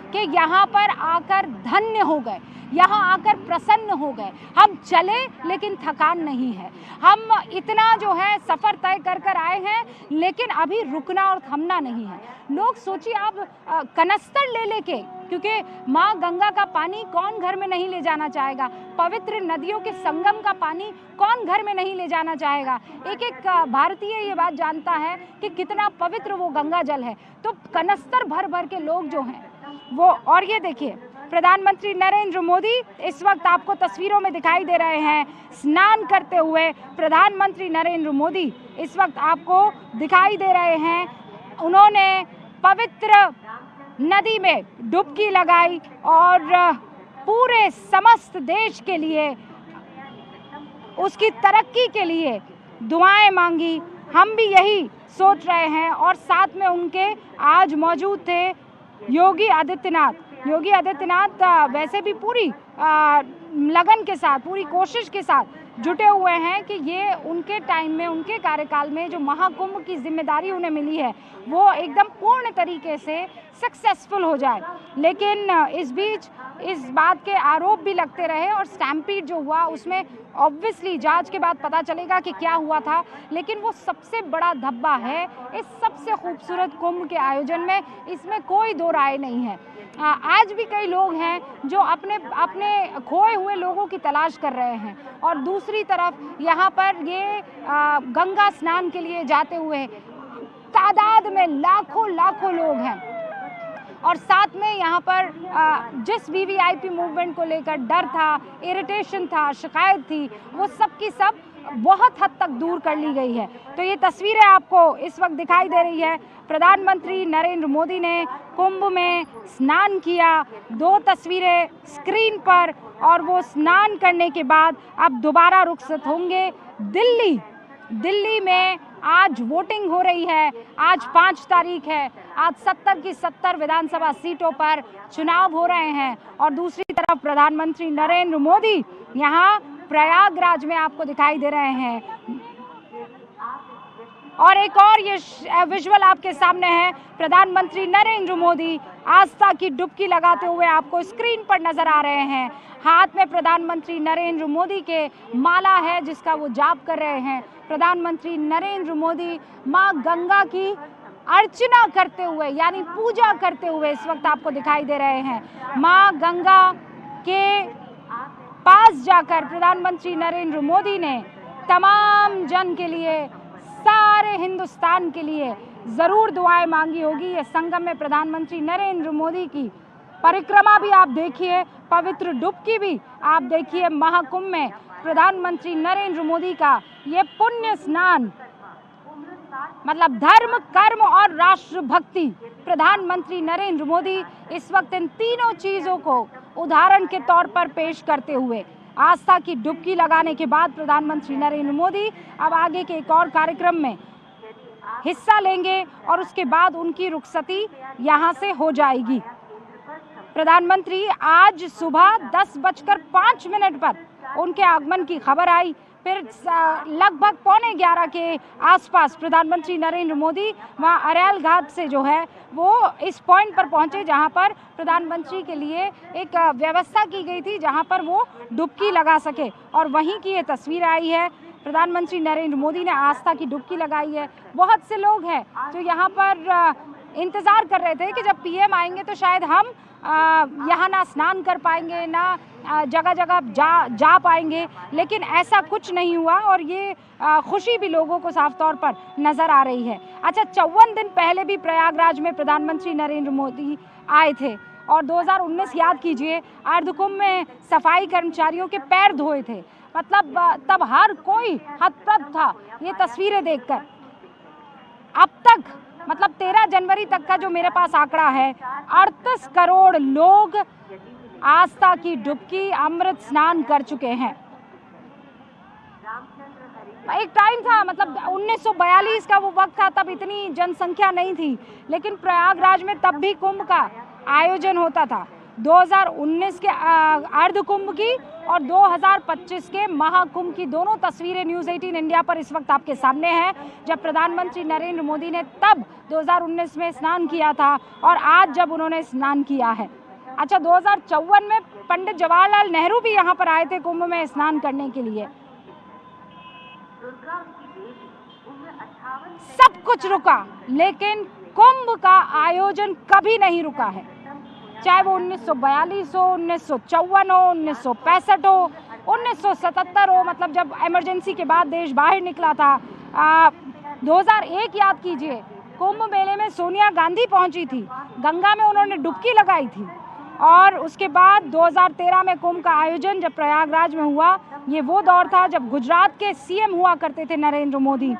कि यहाँ पर आकर धन्य हो गए, यहाँ आकर प्रसन्न हो गए। हम चले लेकिन थकान नहीं है, हम इतना जो है सफ़र तय कर कर आए हैं, लेकिन अभी रुकना और थमना नहीं है। लोग सोचिए आप कनस्तर ले लेके, क्योंकि माँ गंगा का पानी कौन घर में नहीं ले जाना चाहेगा, पवित्र नदियों के संगम का पानी कौन घर में नहीं ले जाना चाहेगा। एक एक भारतीय ये बात जानता है कि कितना पवित्र वो गंगा जल है। तो कनस्तर भर भर के लोग जो हैं वो, और ये देखिए प्रधानमंत्री नरेंद्र मोदी इस वक्त आपको तस्वीरों में दिखाई दे रहे हैं स्नान करते हुए। प्रधानमंत्री नरेंद्र मोदी इस वक्त आपको दिखाई दे रहे हैं, उन्होंने पवित्र नदी में डुबकी लगाई और पूरे समस्त देश के लिए, उसकी तरक्की के लिए दुआएं मांगी। हम भी यही सोच रहे हैं। और साथ में उनके आज मौजूद थे योगी आदित्यनाथ। योगी आदित्यनाथ वैसे भी पूरी लगन के साथ, पूरी कोशिश के साथ जुटे हुए हैं कि ये उनके टाइम में, उनके कार्यकाल में जो महाकुंभ की जिम्मेदारी उन्हें मिली है वो एकदम पूर्ण तरीके से सक्सेसफुल हो जाए। लेकिन इस बीच इस बात के आरोप भी लगते रहे और स्टैम्पीड जो हुआ उसमें ऑब्वियसली जांच के बाद पता चलेगा कि क्या हुआ था, लेकिन वो सबसे बड़ा धब्बा है इस सबसे खूबसूरत कुंभ के आयोजन में, इसमें कोई दो राय नहीं है। आज भी कई लोग हैं जो अपने अपने खोए हुए लोगों की तलाश कर रहे हैं और दूसरी तरफ यहाँ पर ये गंगा स्नान के लिए जाते हुए तादाद में लाखों लाखों लोग हैं। और साथ में यहाँ पर जिस वीवीआईपी मूवमेंट को लेकर डर था, इरिटेशन था, शिकायत थी, वो सब की सब बहुत हद तक दूर कर ली गई है। तो ये तस्वीरें आपको इस वक्त दिखाई दे रही है। प्रधानमंत्री नरेंद्र मोदी ने कुंभ में स्नान किया, 2 तस्वीरें स्क्रीन पर, और वो स्नान करने के बाद अब दोबारा रुखसत होंगे दिल्ली। दिल्ली में आज वोटिंग हो रही है, आज 5 तारीख है, आज 70 की 70 विधानसभा सीटों पर चुनाव हो रहे हैं। और दूसरी तरफ प्रधानमंत्री नरेंद्र मोदी यहाँ प्रयागराज में आपको दिखाई दे रहे हैं। और एक और ये विजुअल आपके सामने है, प्रधानमंत्री नरेंद्र मोदी आस्था की डुबकी लगाते हुए आपको स्क्रीन पर नजर आ रहे हैं। हाथ में प्रधानमंत्री नरेंद्र मोदी के माला है जिसका वो जाप कर रहे हैं। प्रधानमंत्री नरेंद्र मोदी माँ गंगा की अर्चना करते हुए, यानी पूजा करते हुए इस वक्त आपको दिखाई दे रहे हैं। माँ गंगा के पास जाकर प्रधानमंत्री नरेंद्र मोदी ने तमाम जन के लिए, सारे हिंदुस्तान के लिए ज़रूर दुआएं मांगी होगी। ये संगम में प्रधानमंत्री नरेंद्र मोदी की परिक्रमा भी आप देखिए, पवित्र डुबकी भी आप देखिए। महाकुंभ में प्रधानमंत्री नरेंद्र मोदी का ये पुण्य स्नान, मतलब धर्म, कर्म और राष्ट्रभक्ति। प्रधानमंत्री नरेंद्र मोदी इस वक्त इन तीनों चीज़ों को उदाहरण के तौर पर पेश करते हुए आस्था की डुबकी लगाने के बाद प्रधानमंत्री नरेंद्र मोदी अब आगे के एक और कार्यक्रम में हिस्सा लेंगे और उसके बाद उनकी रुखसती यहाँ से हो जाएगी। प्रधानमंत्री आज सुबह 10:05 पर उनके आगमन की खबर आई, फिर लगभग 11:15 के आसपास प्रधानमंत्री नरेंद्र मोदी वहाँ अरैल घाट से जो है वो इस पॉइंट पर पहुँचे जहाँ पर प्रधानमंत्री के लिए एक व्यवस्था की गई थी जहाँ पर वो डुबकी लगा सके, और वहीं की ये तस्वीर आई है। प्रधानमंत्री नरेंद्र मोदी ने आस्था की डुबकी लगाई है। बहुत से लोग हैं जो यहाँ पर इंतज़ार कर रहे थे कि जब पीएम आएंगे तो शायद हम यहाँ ना स्नान कर पाएंगे, ना जगह जगह जा पाएंगे, लेकिन ऐसा कुछ नहीं हुआ और ये खुशी भी लोगों को साफ तौर पर नज़र आ रही है। अच्छा, 54 दिन पहले भी प्रयागराज में प्रधानमंत्री नरेंद्र मोदी आए थे और 2019 याद कीजिए, अर्धकुंभ में सफाई कर्मचारियों के पैर धोए थे। मतलब तब हर कोई हतप्रभ था ये तस्वीरें देखकर। अब तक मतलब 13 जनवरी तक का जो मेरे पास आंकड़ा है, 38 करोड़ लोग आस्था की डुबकी अमृत स्नान कर चुके हैं। एक टाइम था, मतलब 1942 का वो वक्त था, तब इतनी जनसंख्या नहीं थी, लेकिन प्रयागराज में तब भी कुंभ का आयोजन होता था। 2019 के अर्धकुंभ की और 2025 के महाकुंभ की दोनों तस्वीरें न्यूज़ 18 इंडिया पर इस वक्त आपके सामने हैं, जब प्रधानमंत्री नरेंद्र मोदी ने तब 2019 में स्नान किया था और आज जब उन्होंने स्नान किया है। अच्छा, 2054 में पंडित जवाहरलाल नेहरू भी यहाँ पर आए थे कुंभ में स्नान करने के लिए। सब कुछ रुका, लेकिन कुंभ का आयोजन कभी नहीं रुका है। चाहे वो 1942 हो, 1954 हो, 1965 हो, 1977 हो, मतलब जब इमरजेंसी के बाद देश बाहर निकला था। 2001 याद कीजिए, कुंभ मेले में सोनिया गांधी पहुंची थी, गंगा में उन्होंने डुबकी लगाई थी। और उसके बाद 2013 में कुंभ का आयोजन जब प्रयागराज में हुआ, ये वो दौर था जब गुजरात के सीएम हुआ करते थे नरेंद्र मोदी,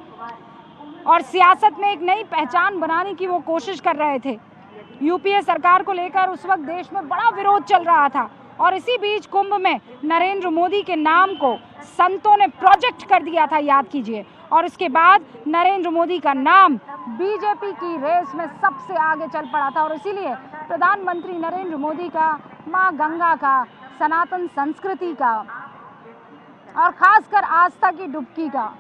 और सियासत में एक नई पहचान बनाने की वो कोशिश कर रहे थे। यूपीए सरकार को लेकर उस वक्त देश में बड़ा विरोध चल रहा था, और इसी बीच कुंभ में नरेंद्र मोदी के नाम को संतों ने प्रोजेक्ट कर दिया था, याद कीजिए। और इसके बाद नरेंद्र मोदी का नाम बीजेपी की रेस में सबसे आगे चल पड़ा था, और इसीलिए प्रधानमंत्री नरेंद्र मोदी का मां गंगा का, सनातन संस्कृति का, और खासकर आस्था की डुबकी का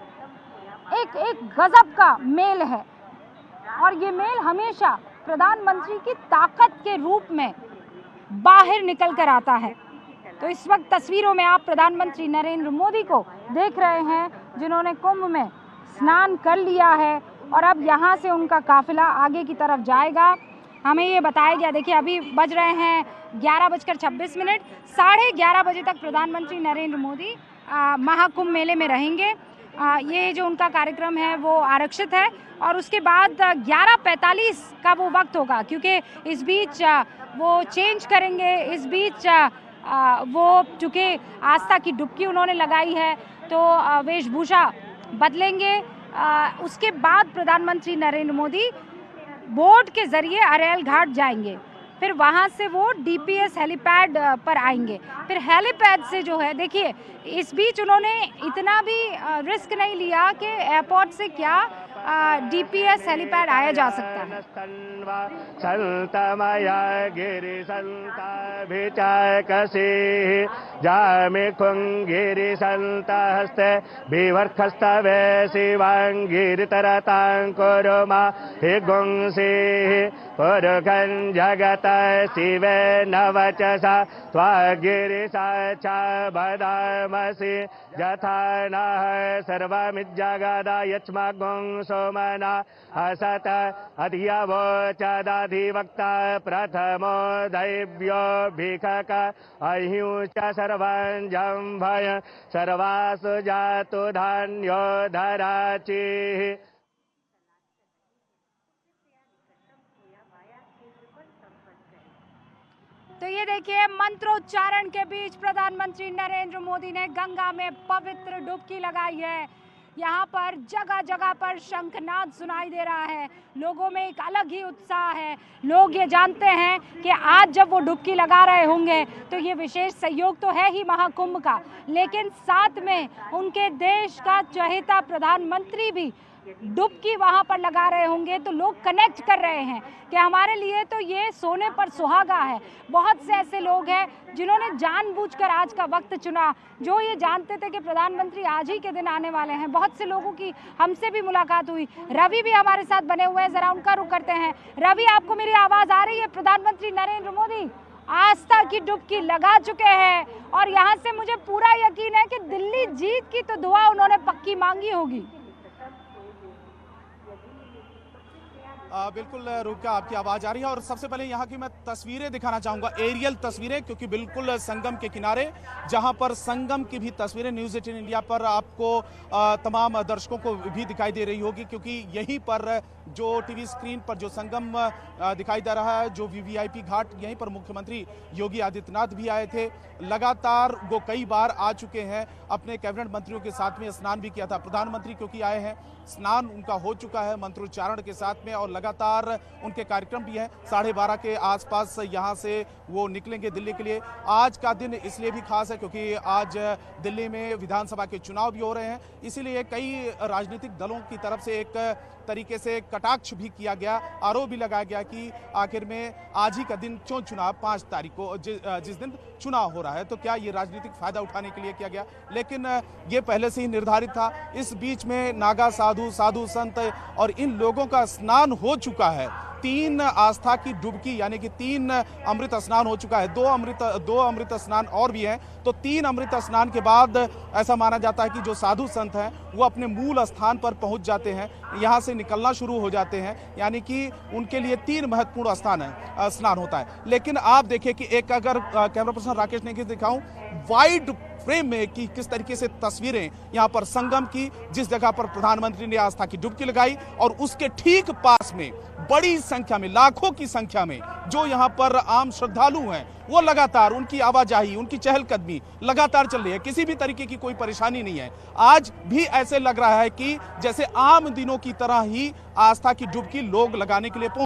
एक गजब का मेल है। और ये मेल हमेशा प्रधानमंत्री की ताकत के रूप में बाहर निकल कर आता है। तो इस वक्त तस्वीरों में आप प्रधानमंत्री नरेंद्र मोदी को देख रहे हैं, जिन्होंने कुंभ में स्नान कर लिया है, और अब यहाँ से उनका काफिला आगे की तरफ जाएगा। हमें ये बताया गया, देखिए अभी बज रहे हैं 11:26। 11:30 बजे तक प्रधानमंत्री नरेंद्र मोदी महाकुंभ मेले में रहेंगे। ये जो उनका कार्यक्रम है वो आरक्षित है, और उसके बाद 11:45 का वो वक्त होगा, क्योंकि इस बीच वो चेंज करेंगे। इस बीच वो चूँकि आस्था की डुबकी उन्होंने लगाई है तो वेशभूषा बदलेंगे। उसके बाद प्रधानमंत्री नरेंद्र मोदी बोट के जरिए अरैल घाट जाएंगे, फिर वहाँ से वो डीपीएस हेलीपैड पर आएंगे। फिर हेलीपैड से जो है, देखिए इस बीच उन्होंने इतना भी रिस्क नहीं लिया कि एयरपोर्ट से क्या डीपीएस हेलीपैड आया जा सकता है। जगत शिवे नवचसा त्वागिरिसा च बदामसि यथा नः सर्वमिज्जगदा यच्मग्ं सोमना असत अधियवोचदधिवक्ता प्रथमो दैव्यो भिखक अह्युश्च सर्वं जम्भय सर्वासु जातु धान्यो धराचिः। तो ये देखिए, मंत्रोच्चारण के बीच प्रधानमंत्री नरेंद्र मोदी ने गंगा में पवित्र डुबकी लगाई है। यहाँ पर जगह जगह पर शंखनाद सुनाई दे रहा है, लोगों में एक अलग ही उत्साह है। लोग ये जानते हैं कि आज जब वो डुबकी लगा रहे होंगे तो ये विशेष सहयोग तो है ही महाकुंभ का, लेकिन साथ में उनके देश का चहेता प्रधानमंत्री भी डुबकी वहां पर लगा रहे होंगे। तो लोग कनेक्ट कर रहे हैं कि हमारे लिए तो ये सोने पर सुहागा है। बहुत से ऐसे लोग हैं जिन्होंने जानबूझकर आज का वक्त चुना, जो ये जानते थे कि प्रधानमंत्री आज ही के दिन आने वाले हैं। बहुत से लोगों की हमसे भी मुलाकात हुई। रवि भी हमारे साथ बने हुए हैं, जरा उनका रुख करते हैं। रवि, आपको मेरी आवाज आ रही है? प्रधानमंत्री नरेंद्र मोदी आस्था की डुबकी लगा चुके हैं, और यहाँ से मुझे पूरा यकीन है कि दिल्ली जीत की तो दुआ उन्होंने पक्की मांगी होगी। बिल्कुल रूपका, आपकी आवाज़ आ रही है। और सबसे पहले यहाँ की मैं तस्वीरें दिखाना चाहूँगा, एरियल तस्वीरें, क्योंकि बिल्कुल संगम के किनारे, जहाँ पर संगम की भी तस्वीरें न्यूज़ 18 इंडिया पर आपको तमाम दर्शकों को भी दिखाई दे रही होगी, क्योंकि यहीं पर जो टीवी स्क्रीन पर जो संगम दिखाई दे रहा है, जो वीवीआईपी घाट, यहीं पर मुख्यमंत्री योगी आदित्यनाथ भी आए थे। लगातार वो कई बार आ चुके हैं, अपने कैबिनेट मंत्रियों के साथ में स्नान भी किया था। प्रधानमंत्री क्योंकि आए हैं, स्नान उनका हो चुका है मंत्रोच्चारण के साथ में, और लगातार उनके कार्यक्रम भी हैं। 12:30 के आसपास यहाँ से वो निकलेंगे दिल्ली के लिए। आज का दिन इसलिए भी खास है क्योंकि आज दिल्ली में विधानसभा के चुनाव भी हो रहे हैं, इसीलिए कई राजनीतिक दलों की तरफ से एक तरीके से कटाक्ष भी किया गया, आरोप भी लगाया गया कि आखिर में आज ही का दिन क्यों चुनाव, 5 तारीख को जिस दिन चुनाव हो रहा है, तो क्या ये राजनीतिक फायदा उठाने के लिए किया गया? लेकिन ये पहले से ही निर्धारित था। इस बीच में नागा साधु, साधु संत और इन लोगों का स्नान हो चुका है। 3 आस्था की डुबकी यानी कि 3 अमृत स्नान हो चुका है। 2 अमृत स्नान और भी हैं। तो 3 अमृत स्नान के बाद ऐसा माना जाता है कि जो साधु संत हैं वो अपने मूल स्थान पर पहुंच जाते हैं, यहाँ से निकलना शुरू हो जाते हैं, यानी कि उनके लिए 3 महत्वपूर्ण स्नान होता है। लेकिन आप देखिए कि एक अगर कैमरा पर्सन राकेश ने दिखाऊं वाइड फ्रेम में कि किस तरीके से तस्वीरें यहाँ पर संगम की, जिस जगह पर प्रधानमंत्री ने आस्था की डुबकी लगाई और उसके ठीक पास में बड़ी संख्या में, लाखों की संख्या में जो यहाँ पर आम श्रद्धालु हैं वो लगातार उनकी आवाजाही, उनकी चहलकदमी लगातार चल रही है। किसी भी तरीके की कोई परेशानी नहीं है। आज भी ऐसे लग रहा है कि जैसे आम दिनों की तरह ही आस्था की डुबकी लोग लगाने के लिए